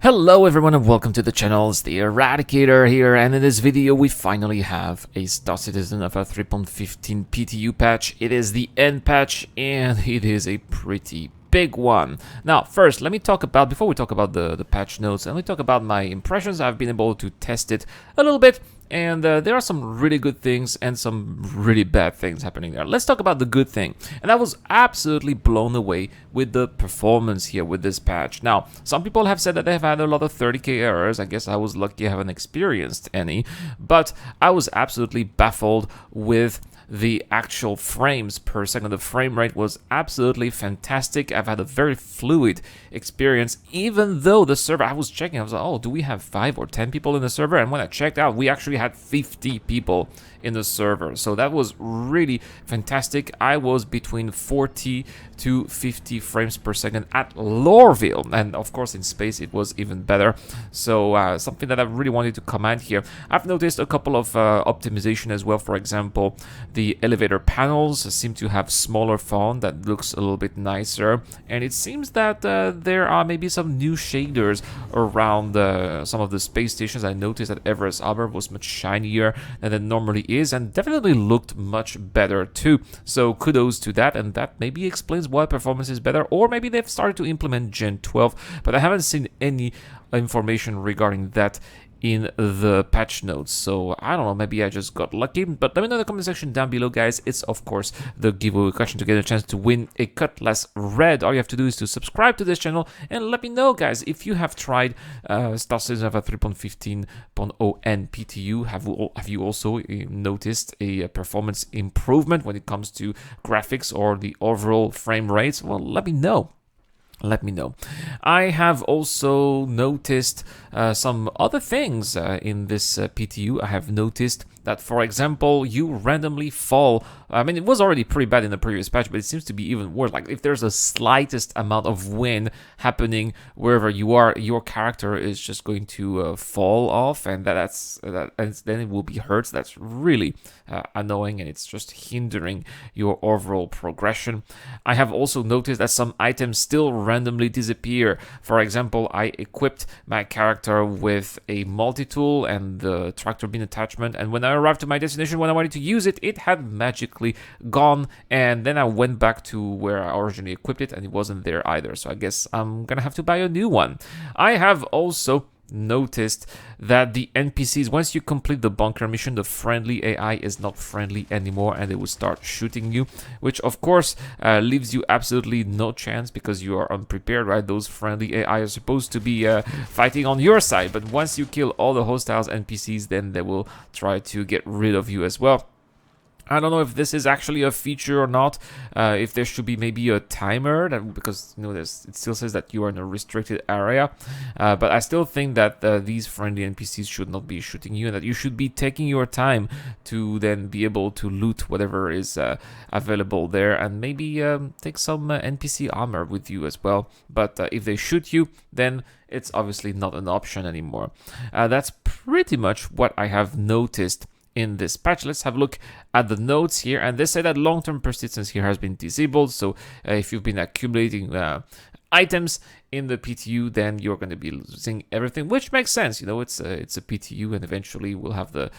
Hello everyone and welcome to the channel. It's the Eradicator here, and in this video we finally have a Star Citizen of a 3.15 PTU patch. It is the end patch and it is a pretty big one. Now first let me talk about, before we talk about the patch notes, let me talk about my impressions. I've been able to test it a little bit, and there are some really good things and some really bad things happening there. Let's talk about the good thing. And I was absolutely blown away with the performance here with this patch. Now, some people have said that they've had a lot of 30k errors. I guess I was lucky I haven't experienced any. But I was absolutely baffled with the actual frames per second. The frame rate was absolutely fantastic. I've had a very fluid experience, even though the server, I was checking, I was like, oh, do we have 5 or 10 people in the server? And when I checked out, we actually had 50 people in the server. So that was really fantastic. I was between 40 to 50 frames per second at Lorville, and of course in space it was even better. So something that I really wanted to comment here. I've noticed a couple of optimization as well. For example, the elevator panels seem to have smaller font that looks a little bit nicer, and it seems that there are maybe some new shaders around some of the space stations. I noticed that Everest Harbor was much shinier than it normally is, and definitely looked much better too. So kudos to that, and that maybe explains why performance is better, or maybe they've started to implement Gen 12, but I haven't seen any information regarding that in the patch notes. So I don't know, maybe I just got lucky. But let me know in the comment section down below, guys. It's of course the giveaway question to get a chance to win a Cutlass Red. All you have to do is to subscribe to this channel and let me know, guys, if you have tried Star Citizen of a 3.15.0 PTU. Have you also noticed a performance improvement when it comes to graphics or the overall frame rates? Well, let me know. Let me know. I have also noticed some other things in this PTU. I have noticed that, for example, you randomly fall. I mean, it was already pretty bad in the previous patch, but it seems to be even worse. Like, if there's a slightest amount of wind happening wherever you are, your character is just going to fall off, and then it will be hurt. So that's really annoying, and it's just hindering your overall progression. I have also noticed that some items still randomly disappear. For example, I equipped my character with a multi-tool and the tractor beam attachment, and when I arrived to my destination, when I wanted to use it, it had magically gone, and then I went back to where I originally equipped it and it wasn't there either. So I guess I'm gonna have to buy a new one. I have also noticed that the NPCs, once you complete the bunker mission, the friendly AI is not friendly anymore, and they will start shooting you, which of course leaves you absolutely no chance because you are unprepared, right? Those friendly AI are supposed to be fighting on your side, but once you kill all the hostiles NPCs, then they will try to get rid of you as well. I don't know if this is actually a feature or not, if there should be maybe a timer, because it still says that you are in a restricted area, but I still think that these friendly NPCs should not be shooting you, and that you should be taking your time to then be able to loot whatever is available there, and maybe take some NPC armor with you as well. But if they shoot you, then it's obviously not an option anymore. That's pretty much what I have noticed in this patch. Let's have a look at the notes here, and they say that long-term persistence here has been disabled. So if you've been accumulating items in the PTU, then you're going to be losing everything, which makes sense. It's a PTU, and eventually we'll have the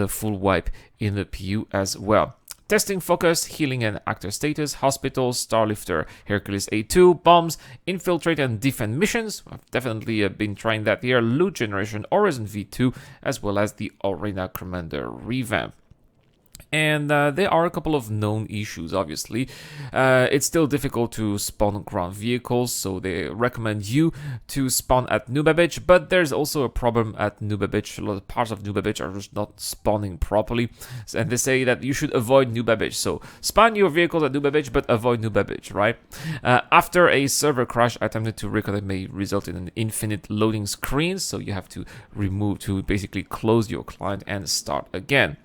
full wipe in the PU as well. Testing focus, healing and actor status, hospital, Starlifter, Hercules A2, bombs, infiltrate and defend missions. I've definitely been trying that here. Loot generation, Horizon V2, as well as the Arena Commander revamp. And there are a couple of known issues, obviously. It's still difficult to spawn ground vehicles, so they recommend you to spawn at New Babbage, but there's also a problem at New Babbage. A lot of parts of New Babbage are just not spawning properly, and they say that you should avoid New Babbage. So spawn your vehicles at New Babbage, but avoid New Babbage, right? After a server crash, attempted to reconnect may result in an infinite loading screen, so you have to basically close your client and start again.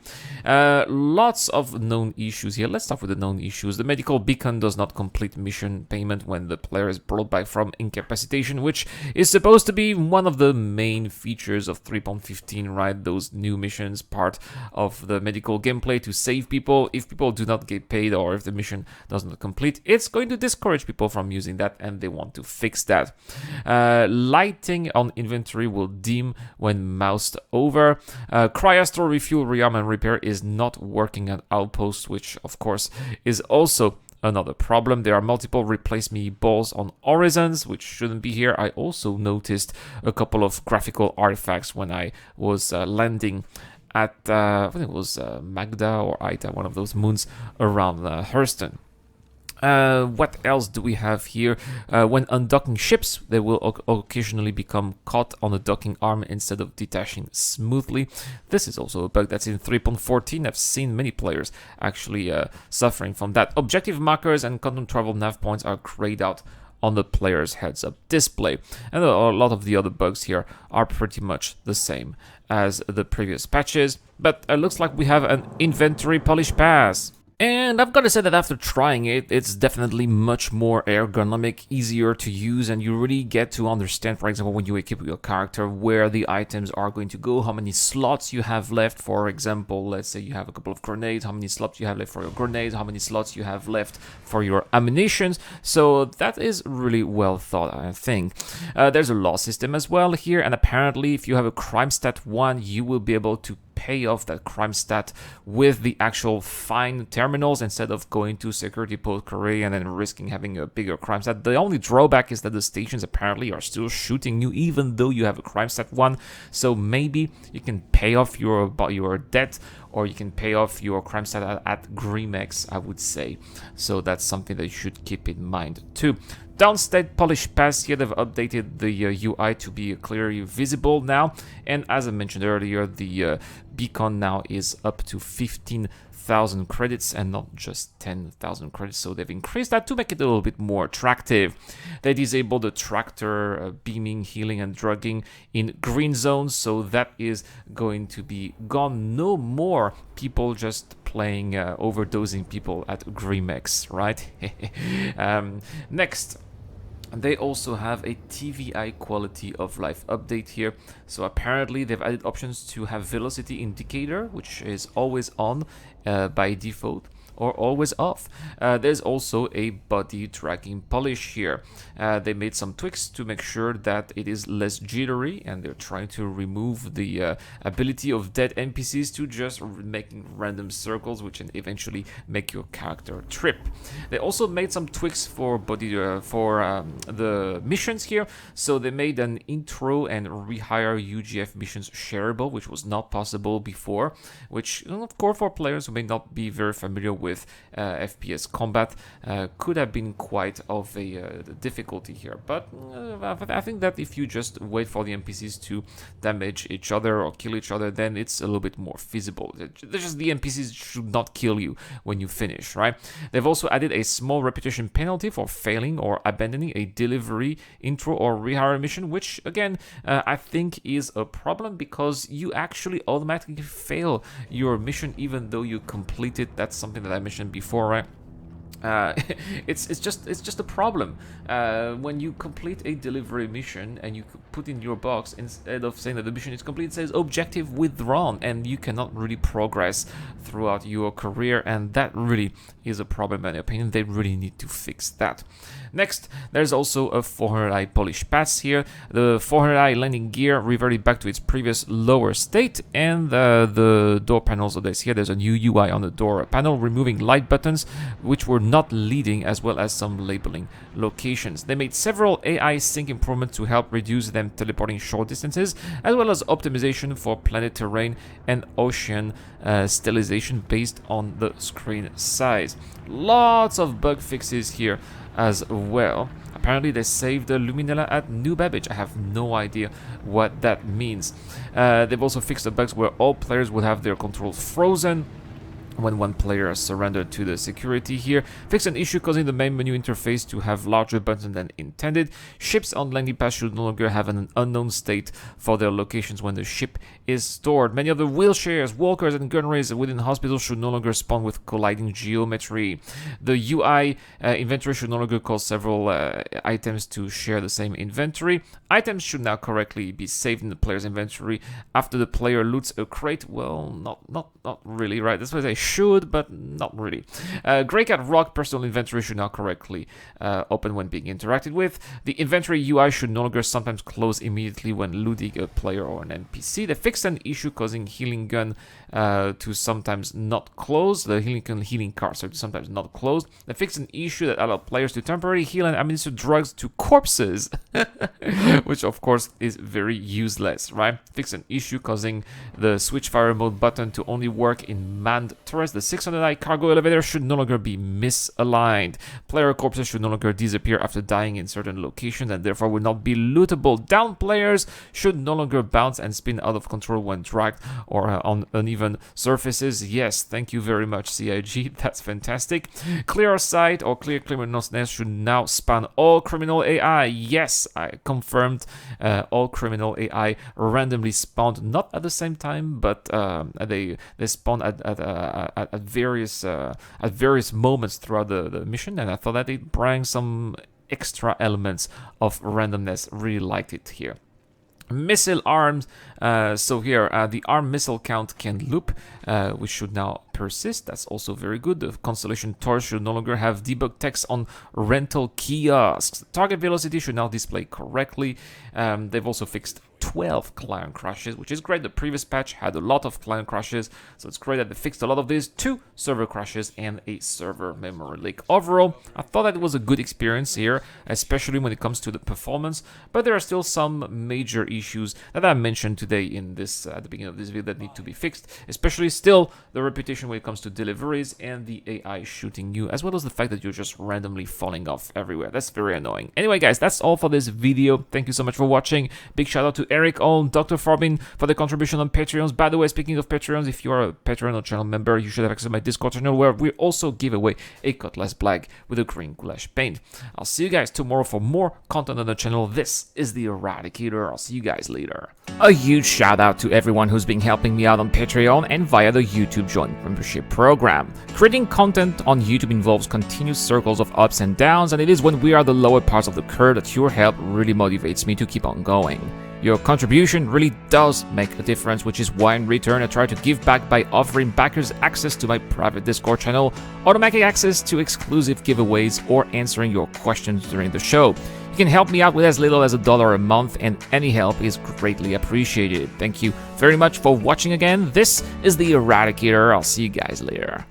lots of known issues here. Let's start with the known issues. The medical beacon does not complete mission payment when the player is brought back from incapacitation, which is supposed to be one of the main features of 3.15, right? Those new missions, part of the medical gameplay to save people. If people do not get paid or if the mission doesn't complete, it's going to discourage people from using that, and they want to fix that. Lighting on inventory will dim when moused over. Cryostore refuel, rearm, and repair is not working at outposts, which of course is also another problem. There are multiple replace me balls on horizons, which shouldn't be here. I also noticed a couple of graphical artifacts when I was landing at, I think it was Magda or Aita, one of those moons around Hurston. What else do we have here? When undocking ships, they will occasionally become caught on a docking arm instead of detaching smoothly. This is also a bug that's in 3.14. I've seen many players actually suffering from that. Objective markers and quantum travel nav points are grayed out on the player's heads-up display. And a lot of the other bugs here are pretty much the same as the previous patches. But it looks like we have an inventory polish pass. And I've got to say that after trying it, it's definitely much more ergonomic, easier to use, and you really get to understand, for example, when you equip your character, where the items are going to go, how many slots you have left. For example, let's say you have a couple of grenades, how many slots you have left for your grenades, how many slots you have left for your ammunitions. So that is really well thought, I think. There's a law system as well here, and apparently if you have a crime stat 1, you will be able to pay off that crime stat with the actual fine terminals instead of going to security post Korea and then risking having a bigger crime stat. The only drawback is that the stations apparently are still shooting you even though you have a crime stat 1. So maybe you can pay off your debt, or you can pay off your crime stat at Grimex, I would say. So that's something that you should keep in mind too. Downstate polish pass here, they've updated the UI to be clearly visible now, and as I mentioned earlier, the beacon now is up to 15,000 credits and not just 10,000 credits, so they've increased that to make it a little bit more attractive. They disabled the tractor beaming, healing, and drugging in green zones, so that is going to be gone. No more people just playing overdosing people at Grimex, right? Next, they also have a TVI quality of life update here. So apparently they've added options to have velocity indicator, which is always on by default, or always off. There's also a body tracking polish here. They made some tweaks to make sure that it is less jittery, and they're trying to remove the ability of dead NPCs to just making random circles, which can eventually make your character trip. They also made some tweaks for the missions here. So they made an intro and rehire UGF missions shareable, which was not possible before, which of course for players who may not be very familiar with FPS combat could have been quite of a difficulty here. But I think that if you just wait for the NPCs to damage each other or kill each other, then it's a little bit more feasible. Just the NPCs should not kill you when you finish, right? They've also added a small reputation penalty for failing or abandoning a delivery, intro, or rehire mission, which again I think is a problem because you actually automatically fail your mission even though you complete it. That's something that I mentioned before, right? It's just a problem when you complete a delivery mission and you put in your box, instead of saying that the mission is complete, it says objective withdrawn, and you cannot really progress throughout your career, and that really is a problem in my opinion. They really need to fix that. Next, there's also a 400i polish pass here. The 400i landing gear reverted back to its previous lower state, and the door panels of this here, there's a new UI on the door panel, removing light buttons which were not leading, as well as some labeling locations. They made several AI sync improvements to help reduce them teleporting short distances, as well as optimization for planet terrain and ocean stylization based on the screen size. Lots of bug fixes here as well. Apparently they saved the Luminella at New Babbage. I have no idea what that means. They've also fixed the bugs where all players would have their controls frozen. when one player has surrendered to the security here. Fix an issue causing the main menu interface to have larger buttons than intended. Ships on landing pads should no longer have an unknown state for their locations when the ship is stored. Many of the wheelchairs, walkers, and gunrays within hospitals should no longer spawn with colliding geometry. The UI inventory should no longer cause several items to share the same inventory. Items should now correctly be saved in the player's inventory after the player loots a crate. Well, not really, right? That's what I should, but not really. Grey Cat Rock personal inventory should now correctly open when being interacted with. The inventory UI should no longer sometimes close immediately when looting a player or an NPC. They fixed an issue causing healing gun to sometimes not close. The healing card to sometimes not close. They fixed an issue that allowed players to temporarily heal and administer drugs to corpses, which of course is very useless, right? Fixed an issue causing the switch fire mode button to only work in manned turrets. The 600i cargo elevator should no longer be misaligned. Player corpses should no longer disappear after dying in certain locations and therefore will not be lootable. Down players should no longer bounce and spin out of control when dragged or on uneven surfaces. Yes, thank you very much, CIG. That's fantastic. Clear sight or clear criminalness should now span all criminal AI. Yes, I confirmed. All criminal AI randomly spawned, not at the same time, but they spawn at various moments throughout the mission, and I thought that it brought some extra elements of randomness. Really liked it here. Missile arms. So here, the arm missile count can loop, which should now persist. That's also very good. The Constellation Torch should no longer have debug text on rental kiosks. Target velocity should now display correctly. They've also fixed 12 client crashes, which is great. The previous patch had a lot of client crashes, so it's great that they fixed a lot of these. 2 server crashes and a server memory leak. Overall, I thought that it was a good experience here, especially when it comes to the performance, but there are still some major issues that I mentioned today in this at the beginning of this video that need to be fixed, especially still the reputation when it comes to deliveries and the AI shooting you, as well as the fact that you're just randomly falling off everywhere. That's very annoying. Anyway, guys, that's all for this video. Thank you so much for watching. Big shout out to Eric on Dr. Farbin for the contribution on Patreons. By the way, speaking of Patreons, if you are a Patreon or channel member, you should have access to my Discord channel where we also give away a Cutlass Black with a green goulash paint. I'll see you guys tomorrow for more content on the channel. This is the Eradicator. I'll see you guys later. A huge shout out to everyone who's been helping me out on Patreon and via the YouTube Joint Membership program. Creating content on YouTube involves continuous circles of ups and downs, and it is when we are the lower parts of the curve that your help really motivates me to keep on going. Your contribution really does make a difference, which is why in return I try to give back by offering backers access to my private Discord channel, automatic access to exclusive giveaways, or answering your questions during the show. You can help me out with as little as $1 a month, and any help is greatly appreciated. Thank you very much for watching again. This is the Eradicator. I'll see you guys later.